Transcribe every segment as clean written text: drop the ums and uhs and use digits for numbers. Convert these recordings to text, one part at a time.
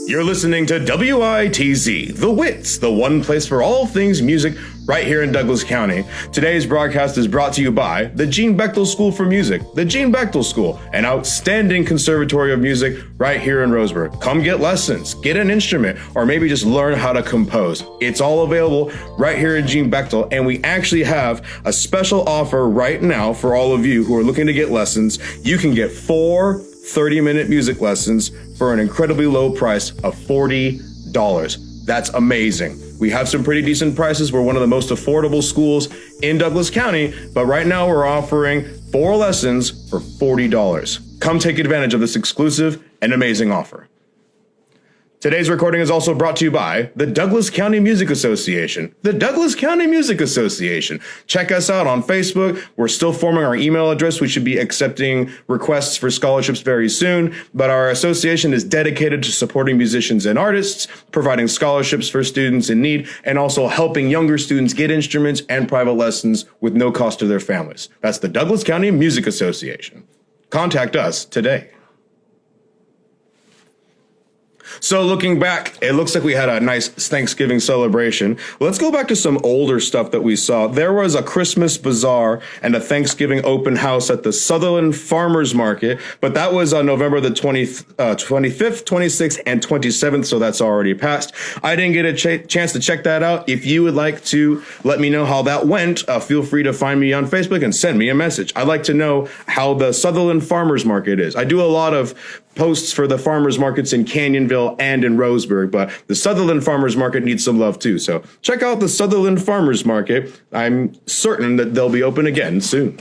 You're listening to WITZ, the WITZ, the one place for all things music right here in Douglas County. Today's broadcast is brought to you by the Gene Bechtel School for Music, the Gene Bechtel School, an outstanding conservatory of music right here in Roseburg. Come get lessons, get an instrument, or maybe just learn how to compose. It's all available right here at Gene Bechtel, and we actually have a special offer right now for all of you who are looking to get lessons. You can get 4 30-minute music lessons for an incredibly low price of $40. That's amazing. We have some pretty decent prices. We're one of the most affordable schools in Douglas County, but right now we're offering 4 lessons for $40. Come take advantage of this exclusive and amazing offer. Today's recording is also brought to you by the Douglas County Music Association. The Douglas County Music Association. Check us out on Facebook. We're still forming our email address. We should be accepting requests for scholarships very soon, but our association is dedicated to supporting musicians and artists, providing scholarships for students in need, and also helping younger students get instruments and private lessons with no cost to their families. That's the Douglas County Music Association. Contact us today. So looking back, it looks like we had a nice Thanksgiving celebration. Let's go back to some older stuff that we saw. There was a Christmas bazaar and a Thanksgiving open house at the Sutherland Farmers Market, but that was on November the 25th, 26th, and 27th, so that's already passed. I didn't get a chance to check that out. If you would like to let me know how that went, feel free to find me on Facebook and send me a message. I'd like to know how the Sutherland Farmers Market is. I do a lot of posts for the farmers markets in Canyonville and in Roseburg, but the Sutherland Farmers Market needs some love too. So check out the Sutherland Farmers Market. I'm certain that they'll be open again soon.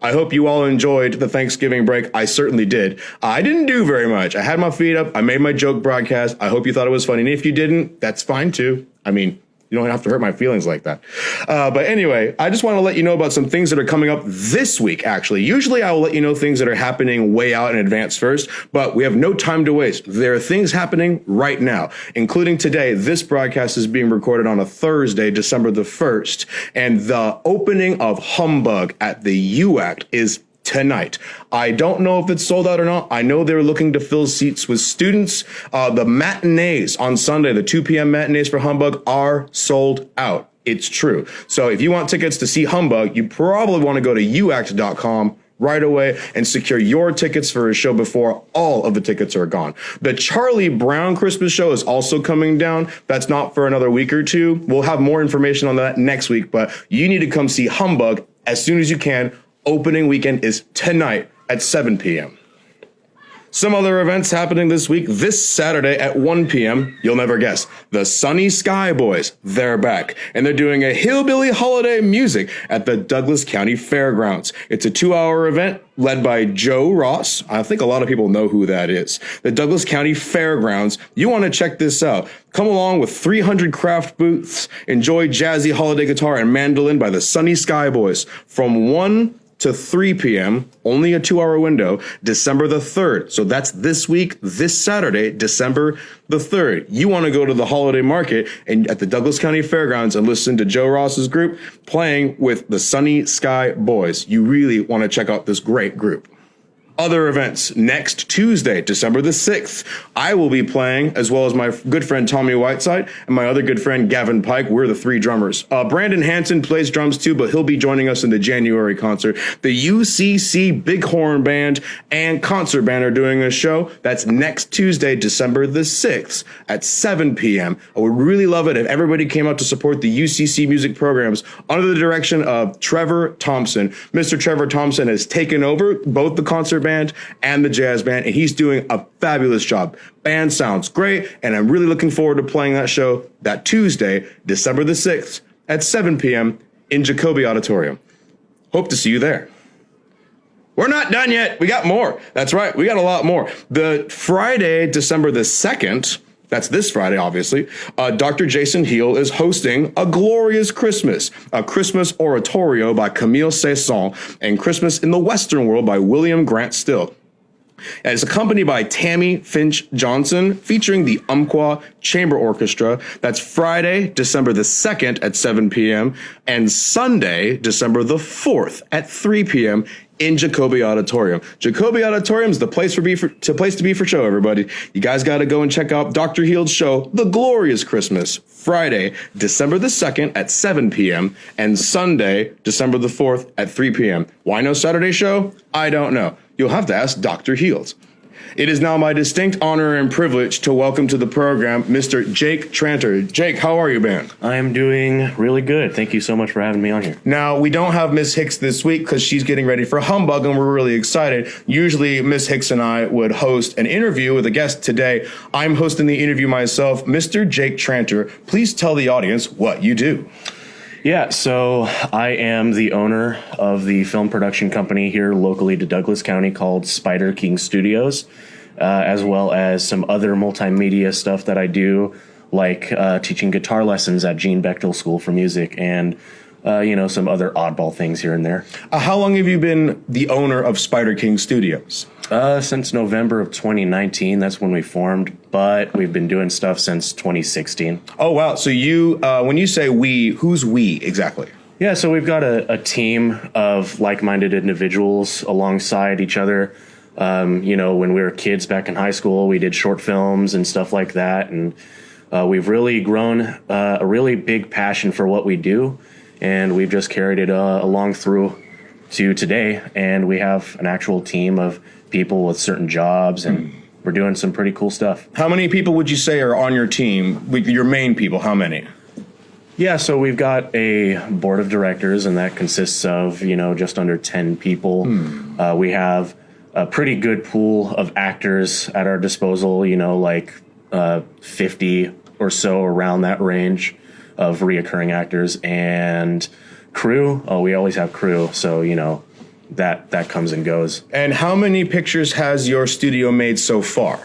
I hope you all enjoyed the Thanksgiving break. I certainly did. I didn't do very much. I had my feet up. I made my joke broadcast. I hope you thought it was funny. And if you didn't, that's fine too. I mean, you don't have to hurt my feelings like that. But anyway, I just want to let you know about some things that are coming up this week, actually. Usually I will let you know things that are happening way out in advance first, but we have no time to waste. There are things happening right now, including today. This broadcast is being recorded on a Thursday, December the 1st, and the opening of Humbug at the UACT is tonight. I don't know if it's sold out or not. I know they're looking to fill seats with students. The matinees on Sunday, the 2 p.m. matinees for Humbug are sold out. It's true. So if you want tickets to see Humbug, you probably want to go to uact.com right away and secure your tickets for a show before all of the tickets are gone. The Charlie Brown Christmas show is also coming down. That's not for another week or two. We'll have more information on that next week, but you need to come see Humbug as soon as you can. Opening weekend is tonight at 7 p.m. Some other events happening this week. This Saturday at 1 p.m., you'll never guess, the Sunny Sky Boys, they're back. And they're doing a hillbilly holiday music at the Douglas County Fairgrounds. It's a 2-hour event led by Joe Ross. I think a lot of people know who that is. The Douglas County Fairgrounds. You want to check this out. Come along with 300 craft booths. Enjoy jazzy holiday guitar and mandolin by the Sunny Sky Boys from 1 to 3 p.m., only a 2-hour window, December the 3rd. So that's this week, this Saturday, December the 3rd. You want to go to the holiday market and at the Douglas County Fairgrounds and listen to Joe Ross's group playing with the Sunny Sky Boys. You really want to check out this great group. Other events. Next Tuesday, December the 6th, I will be playing, as well as my good friend Tommy Whiteside and my other good friend Gavin Pike. We're the 3 drummers. Brandon Hansen plays drums too, but he'll be joining us in the January concert. The UCC Bighorn Band and Concert Band are doing a show. That's next Tuesday, December the 6th at 7 p.m. I would really love it if everybody came out to support the UCC music programs under the direction of Trevor Thompson. Mr. Trevor Thompson has taken over both the concert band and the jazz band, and he's doing a fabulous job. Band sounds great, and I'm really looking forward to playing that show that Tuesday, December the 6th at 7 p.m. in Jacoby Auditorium. Hope to see you there. We're not done yet. We got more. That's right. We got a lot more. The Friday, December the 2nd, that's this Friday, obviously, Dr. Jason Heel is hosting A Glorious Christmas, a Christmas oratorio by Camille Saint-Saëns, and Christmas in the Western World by William Grant Still. And it's accompanied by Tammy Finch Johnson, featuring the Umpqua Chamber Orchestra. That's Friday, December the 2nd at 7 p.m. and Sunday, December the 4th at 3 p.m. in Jacoby Auditorium. Jacoby Auditorium is the place to be for show, everybody. You guys got to go and check out Dr. Heald's show, The Glorious Christmas, Friday, December the 2nd at 7 p.m. and Sunday, December the 4th at 3 p.m. Why no Saturday show? I don't know. You'll have to ask Dr. Heald. It is now my distinct honor and privilege to welcome to the program Mr. Jake Tranter. Jake, how are you, man? I am doing really good. Thank you so much for having me on here. Now, we don't have Miss Hicks this week because she's getting ready for Humbug, and we're really excited. Usually, Miss Hicks and I would host an interview with a guest. Today, I'm hosting the interview myself. Mr. Jake Tranter, please tell the audience what you do. Yeah, so I am the owner of the film production company here locally to Douglas County called Spider King Studios, as well as some other multimedia stuff that I do, like teaching guitar lessons at Gene Bechtel School for Music and, some other oddball things here and there. How long have you been the owner of Spider King Studios? Since November of 2019, that's when we formed, but we've been doing stuff since 2016. Oh, wow. So you, when you say we, who's we exactly? Yeah, so we've got a team of like-minded individuals alongside each other. When we were kids back in high school, we did short films and stuff like that. And we've really grown a really big passion for what we do. And we've just carried it along through to today. And we have an actual team of people with certain jobs, and we're doing some pretty cool stuff. How many people would you say are on your team? Your main people, how many? Yeah, so we've got a board of directors, and that consists of, just under 10 people. We have a pretty good pool of actors at our disposal, 50 or so, around that range of reoccurring actors. And crew, we always have crew, so, that comes and goes. And how many pictures has your studio made so far?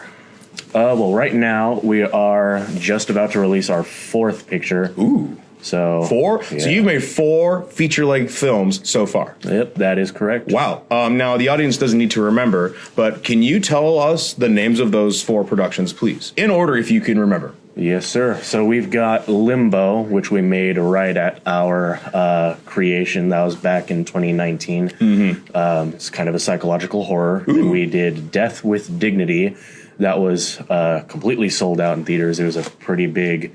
Well, right now we are just about to release our 4th picture. Ooh. So 4? Yeah. So you've made 4 feature-length films so far. Yep, that is correct. Wow. Now, the audience doesn't need to remember, but can you tell us the names of those 4 productions, please? In order, if you can remember. Yes, sir. So we've got Limbo, which we made right at our creation. That was back in 2019. It's kind of a psychological horror. And we did Death with Dignity. That was completely sold out in theaters. It was a pretty big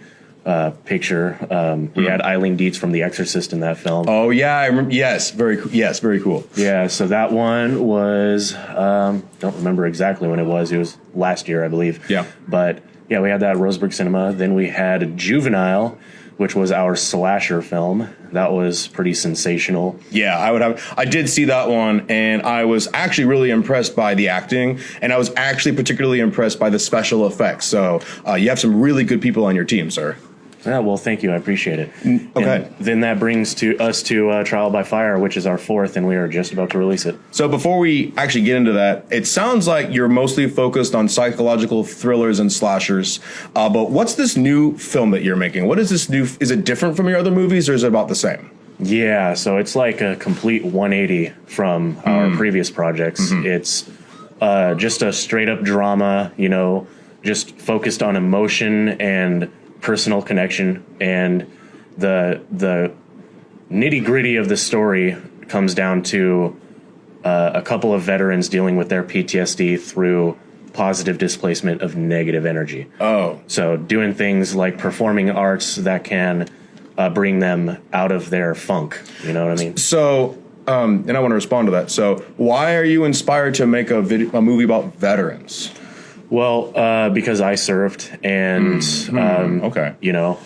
picture. We had Eileen Dietz from The Exorcist in that film. Oh, yeah. I remember. Yes, very cool. Yeah, so that one was, don't remember exactly when it was. It was last year, I believe. Yeah. But yeah, we had that at Roseburg Cinema. Then we had Juvenile, which was our slasher film. That was pretty sensational. Yeah, I did see that one, and I was actually really impressed by the acting, and I was actually particularly impressed by the special effects. So you have some really good people on your team, sir. Yeah, well, thank you. I appreciate it. Okay. And then that brings us to Trial by Fire, which is our 4th, and we are just about to release it. So before we actually get into that, it sounds like you're mostly focused on psychological thrillers and slashers. But what's this new film that you're making? What is this new? Is it different from your other movies, or is it about the same? Yeah, so it's like a complete 180 from our previous projects. It's just a straight-up drama, just focused on emotion and personal connection, and the nitty-gritty of the story comes down to a couple of veterans dealing with their PTSD through positive displacement of negative energy. Oh. So doing things like performing arts that can bring them out of their funk. You know what I mean? So, and I want to respond to that. So why are you inspired to make a movie about veterans? Well, because I served, and okay.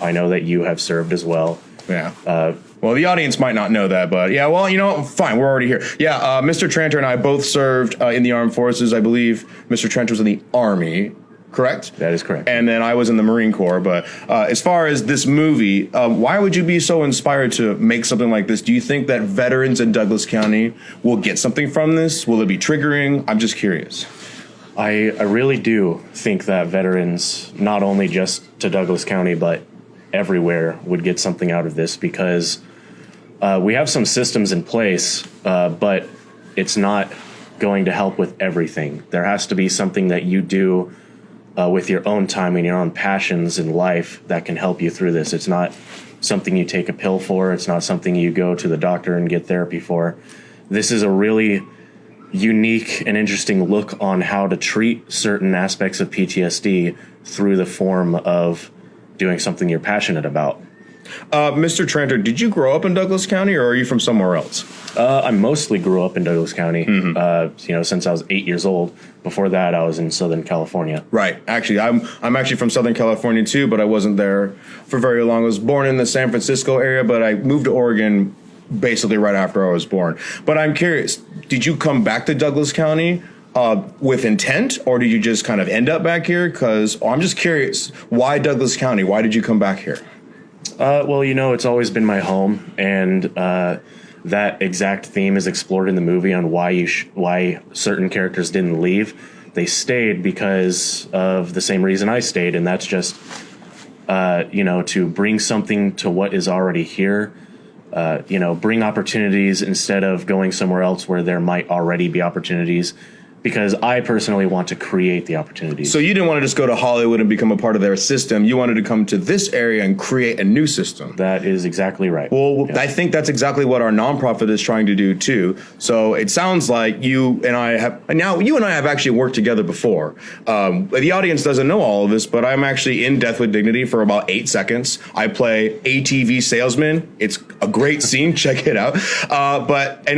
I know that you have served as well. Yeah. Well, the audience might not know that, but yeah. Well, fine. We're already here. Yeah. Mr. Tranter and I both served in the armed forces. I believe Mr. Tranter was in the Army. Correct? That is correct. And then I was in the Marine Corps. But as far as this movie, why would you be so inspired to make something like this? Do you think that veterans in Douglas County will get something from this? Will it be triggering? I'm just curious. I really do think that veterans, not only just to Douglas County, but everywhere, would get something out of this, because we have some systems in place, but it's not going to help with everything. There has to be something that you do with your own time and your own passions in life that can help you through this. It's not something you take a pill for. It's not something you go to the doctor and get therapy for. This is a really unique and interesting look on how to treat certain aspects of PTSD through the form of doing something you're passionate about. Mr. Tranter, did you grow up in Douglas County, or are you from somewhere else? I mostly grew up in Douglas County, since I was 8 years old. Before that, I was in Southern California. Right. Actually, I'm actually from Southern California too, but I wasn't there for very long. I was born in the San Francisco area, but I moved to Oregon basically right after I was born. But I'm curious, did you come back to Douglas County with intent, or did you just kind of end up back here? Because I'm just curious, why Douglas County? Why did you come back here? Well, it's always been my home, and that exact theme is explored in the movie on why certain characters didn't leave. They stayed because of the same reason I stayed, and that's just, to bring something to what is already here. Bring opportunities instead of going somewhere else where there might already be opportunities, because I personally want to create the opportunities. So you didn't want to just go to Hollywood and become a part of their system. You wanted to come to this area and create a new system. That is exactly right. Well, yeah. I think that's exactly what our nonprofit is trying to do too. So it sounds like you and I have actually worked together before. The audience doesn't know all of this, but I'm actually in Death with Dignity for about 8 seconds. I play ATV salesman. It's a great scene. Check it out. But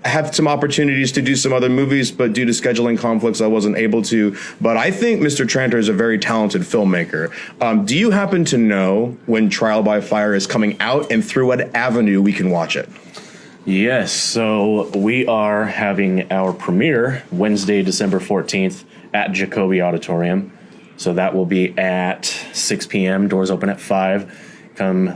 I have some opportunities to do some other movies, but due to scheduling conflicts, I wasn't able to. But I think Mr. Tranter is a very talented filmmaker. Do you happen to know when Trial by Fire is coming out and through what avenue we can watch it? Yes, so we are having our premiere Wednesday, December 14th at Jacoby Auditorium. So that will be at 6 p.m. Doors open at 5. Come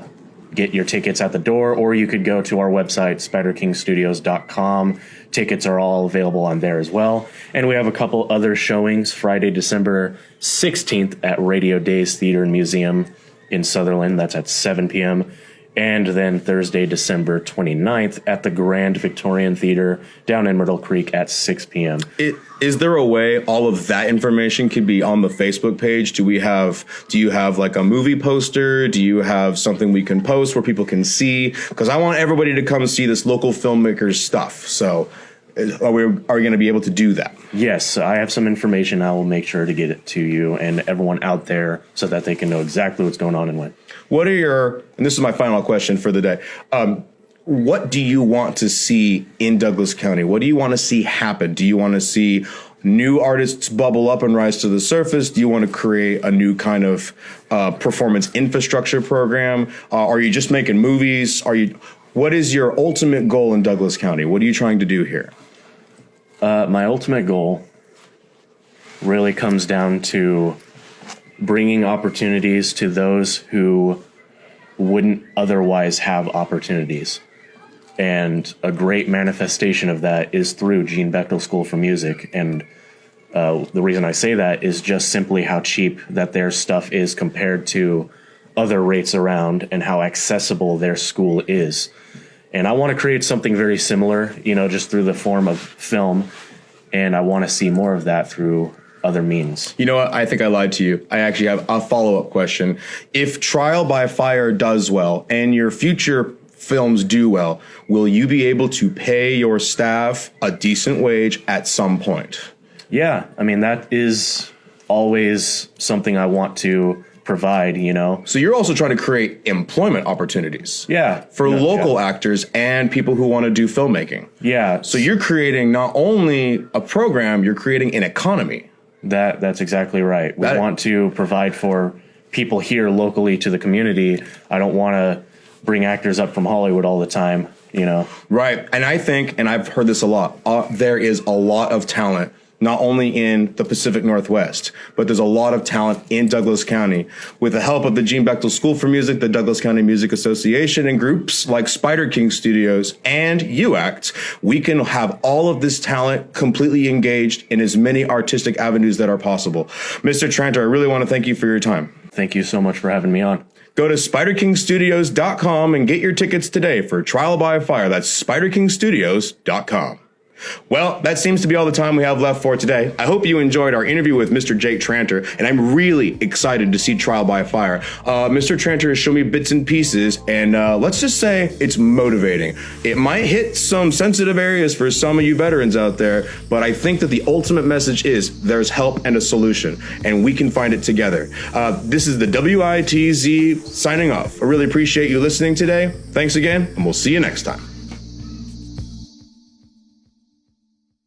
get your tickets at the door, or you could go to our website, spiderkingstudios.com. Tickets are all available on there as well. And we have a couple other showings Friday, December 16th at Radio Days Theater and Museum in Sutherland. That's at 7 p.m. And then Thursday, December 29th at the Grand Victorian Theater down in Myrtle Creek at 6 p.m. Is there a way all of that information could be on the Facebook page? Do you have like a movie poster? Do you have something we can post where people can see? Because I want everybody to come see this local filmmaker's stuff. So are we going to be able to do that? Yes, I have some information. I will make sure to get it to you and everyone out there so that they can know exactly what's going on and when. And this is my final question for the day. What do you want to see in Douglas County? What do you want to see happen? Do you want to see new artists bubble up and rise to the surface? Do you want to create a new kind of performance infrastructure program? Are you just making movies? What is your ultimate goal in Douglas County? What are you trying to do here? My ultimate goal really comes down to bringing opportunities to those who wouldn't otherwise have opportunities. And a great manifestation of that is through Gene Bechtel School for Music. And the reason I say that is just simply how cheap that their stuff is compared to other rates around and how accessible their school is. And I want to create something very similar, just through the form of film. And I want to see more of that through other means. You know what? I think I lied to you. I actually have a follow-up question. If Trial by Fire does well and your future films do well, will you be able to pay your staff a decent wage at some point? Yeah, that is always something I want to provide, So you're also trying to create employment opportunities. Yeah. For local actors and people who want to do filmmaking. Yeah. So you're creating not only a program, you're creating an economy. That's exactly right. We want to provide for people here locally to the community. I don't want to bring actors up from Hollywood all the time, Right. And I think, and I've heard this a lot, there is a lot of talent, not only in the Pacific Northwest, but there's a lot of talent in Douglas County. With the help of the Gene Bechtel School for Music, the Douglas County Music Association, and groups like Spider King Studios and UACT, we can have all of this talent completely engaged in as many artistic avenues that are possible. Mr. Tranter, I really want to thank you for your time. Thank you so much for having me on. Go to spiderkingstudios.com and get your tickets today for Trial by Fire. That's spiderkingstudios.com. Well, that seems to be all the time we have left for today. I hope you enjoyed our interview with Mr. Jake Tranter, and I'm really excited to see Trial by Fire. Mr. Tranter has shown me bits and pieces, and let's just say it's motivating. It might hit some sensitive areas for some of you veterans out there, but I think that the ultimate message is there's help and a solution, and we can find it together. This is the WITZ signing off. I really appreciate you listening today. Thanks again, and we'll see you next time.